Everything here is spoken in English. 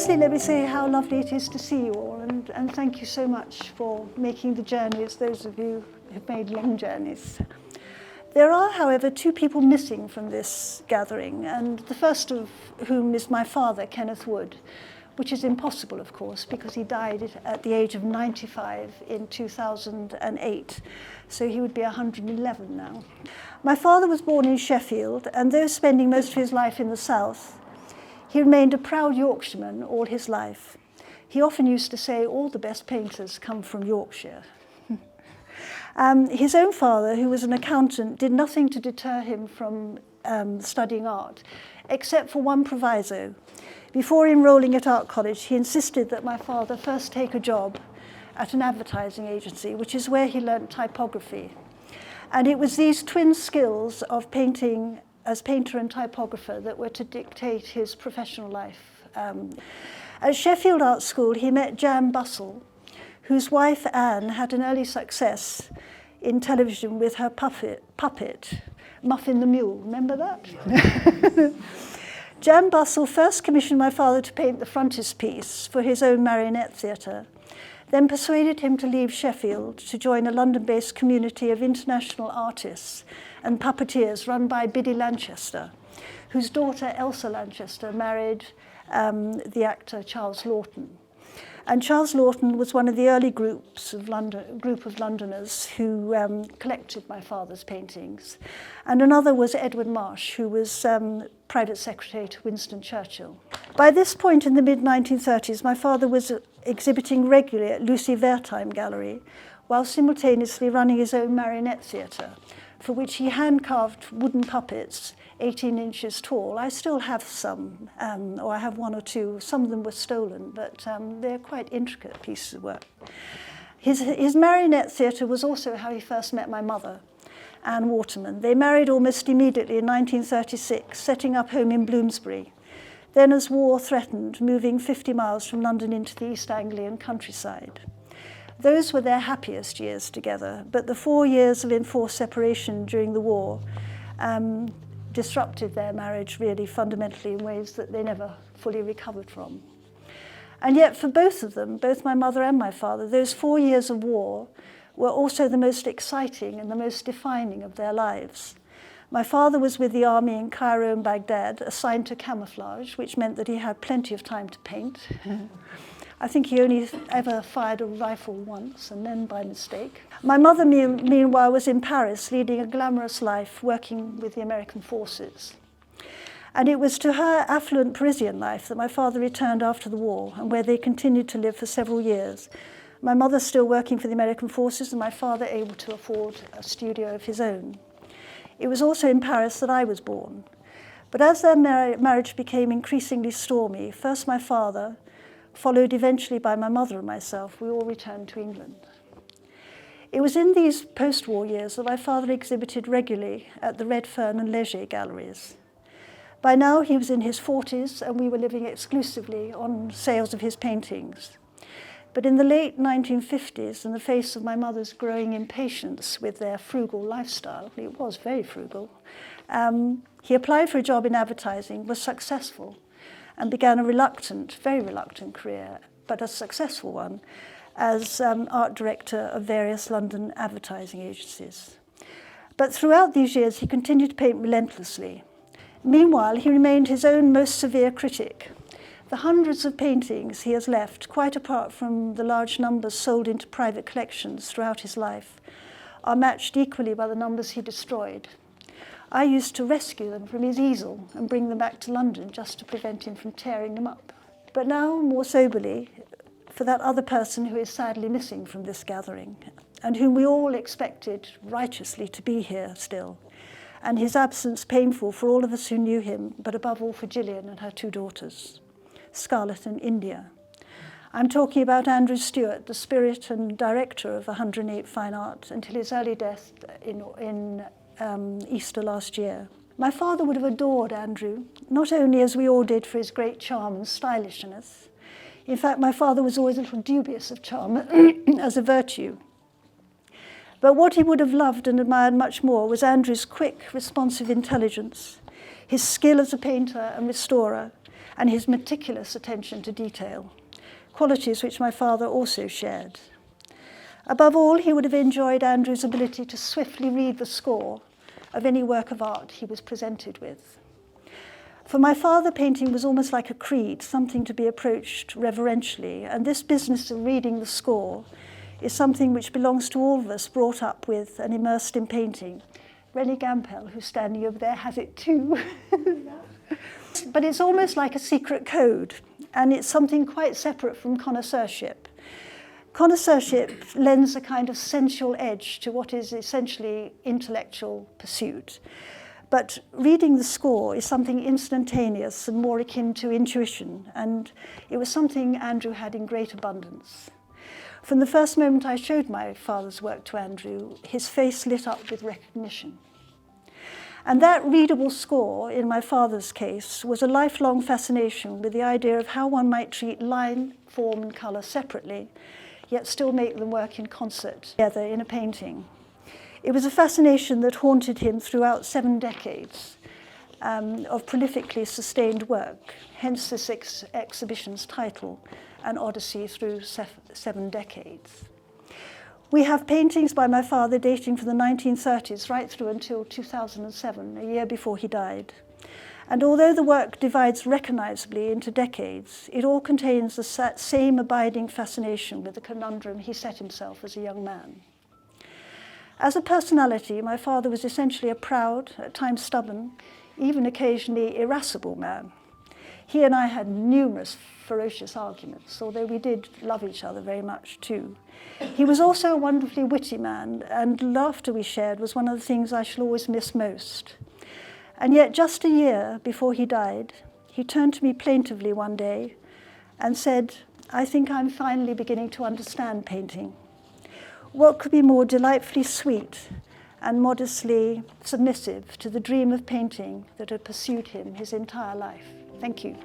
Firstly, let me say how lovely it is to see you all, and thank you so much for making the journeys, those of you who've made long journeys. There are, however, two people missing from this gathering, and the first of whom is my father, Kenneth Wood, which is impossible, of course, because he died at the age of 95 in 2008, so he would be 111 now. My father was born in Sheffield, and though spending most of his life in the south, he remained a proud Yorkshireman all his life. He often used to say all the best painters come from Yorkshire. His own father, who was an accountant, did nothing to deter him from studying art, except for one proviso. Before enrolling at art college, he insisted that my father first take a job at an advertising agency, which is where he learnt typography. And it was these twin skills of painting as painter and typographer that were to dictate his professional life. At Sheffield Art School, he met Jan Bussell, whose wife Anne had an early success in television with her puppet, Muffin the Mule. Remember that? Jan Bussell first commissioned my father to paint the frontispiece for his own marionette theatre, then persuaded him to leave Sheffield to join a London-based community of international artists and puppeteers run by Biddy Lanchester, whose daughter Elsa Lanchester married the actor Charles Laughton. And Charles Laughton was one of the early group of Londoners who collected my father's paintings. And another was Edward Marsh, who was private secretary to Winston Churchill. By this point in the mid-1930s, my father was exhibiting regularly at Lucy Wertheim Gallery, while simultaneously running his own marionette theatre, for which he hand-carved wooden puppets 18 inches tall. I still have some, or I have one or two. Some of them were stolen, but they're quite intricate pieces of work. His marionette theatre was also how he first met my mother, Anne Waterman. They married almost immediately in 1936, setting up home in Bloomsbury. Then, as war threatened, moving 50 miles from London into the East Anglian countryside. Those were their happiest years together, but the 4 years of enforced separation during the war disrupted their marriage really fundamentally in ways that they never fully recovered from. And yet for both of them, both my mother and my father, those 4 years of war were also the most exciting and the most defining of their lives. My father was with the army in Cairo and Baghdad, assigned to camouflage, which meant that he had plenty of time to paint. I think he only ever fired a rifle once, and then by mistake. My mother, meanwhile, was in Paris, leading a glamorous life, working with the American forces. And it was to her affluent Parisian life that my father returned after the war, and where they continued to live for several years. My mother still working for the American forces, and my father able to afford a studio of his own. It was also in Paris that I was born. But as their marriage became increasingly stormy, first my father, followed eventually by my mother and myself, we all returned to England. It was in these post-war years that my father exhibited regularly at the Redfern and Leger galleries. By now he was in his 40s, and we were living exclusively on sales of his paintings. But in the late 1950s, in the face of my mother's growing impatience with their frugal lifestyle, it was very frugal, he applied for a job in advertising, was successful, and began a very reluctant career, but a successful one, as art director of various London advertising agencies. But throughout these years, he continued to paint relentlessly. Meanwhile, he remained his own most severe critic. The hundreds of paintings he has left, quite apart from the large numbers sold into private collections throughout his life, are matched equally by the numbers he destroyed. I used to rescue them from his easel and bring them back to London just to prevent him from tearing them up. But now, more soberly, for that other person who is sadly missing from this gathering, and whom we all expected righteously to be here still, and his absence painful for all of us who knew him, but above all for Gillian and her 2 daughters, Scarlett and India. I'm talking about Andrew Stewart, the spirit and director of 108 Fine Art, until his early death in Easter last year. My father would have adored Andrew, not only as we all did for his great charm and stylishness. In fact, my father was always a little dubious of charm as a virtue. But what he would have loved and admired much more was Andrew's quick, responsive intelligence, his skill as a painter and restorer, and his meticulous attention to detail, qualities which my father also shared. Above all, he would have enjoyed Andrew's ability to swiftly read the score of any work of art he was presented with. For my father, painting was almost like a creed, something to be approached reverentially, and this business of reading the score is something which belongs to all of us brought up with and immersed in painting. Rennie Gampel, who's standing over there, has it too. But it's almost like a secret code, and it's something quite separate from connoisseurship. Connoisseurship lends a kind of sensual edge to what is essentially intellectual pursuit. But reading the score is something instantaneous and more akin to intuition, and it was something Andrew had in great abundance. From the first moment I showed my father's work to Andrew, his face lit up with recognition. And that readable score, in my father's case, was a lifelong fascination with the idea of how one might treat line, form, and colour separately, yet still make them work in concert together in a painting. It was a fascination that haunted him throughout 7 decades of prolifically sustained work, hence this exhibition's title, An Odyssey Through 7 Decades. We have paintings by my father dating from the 1930s right through until 2007, a year before he died. And although the work divides recognisably into decades, it all contains the same abiding fascination with the conundrum he set himself as a young man. As a personality, my father was essentially a proud, at times stubborn, even occasionally irascible man. He and I had numerous ferocious arguments, although we did love each other very much too. He was also a wonderfully witty man, and laughter we shared was one of the things I shall always miss most. And yet just a year before he died, he turned to me plaintively one day and said, "I think I'm finally beginning to understand painting." What could be more delightfully sweet and modestly submissive to the dream of painting that had pursued him his entire life? Thank you.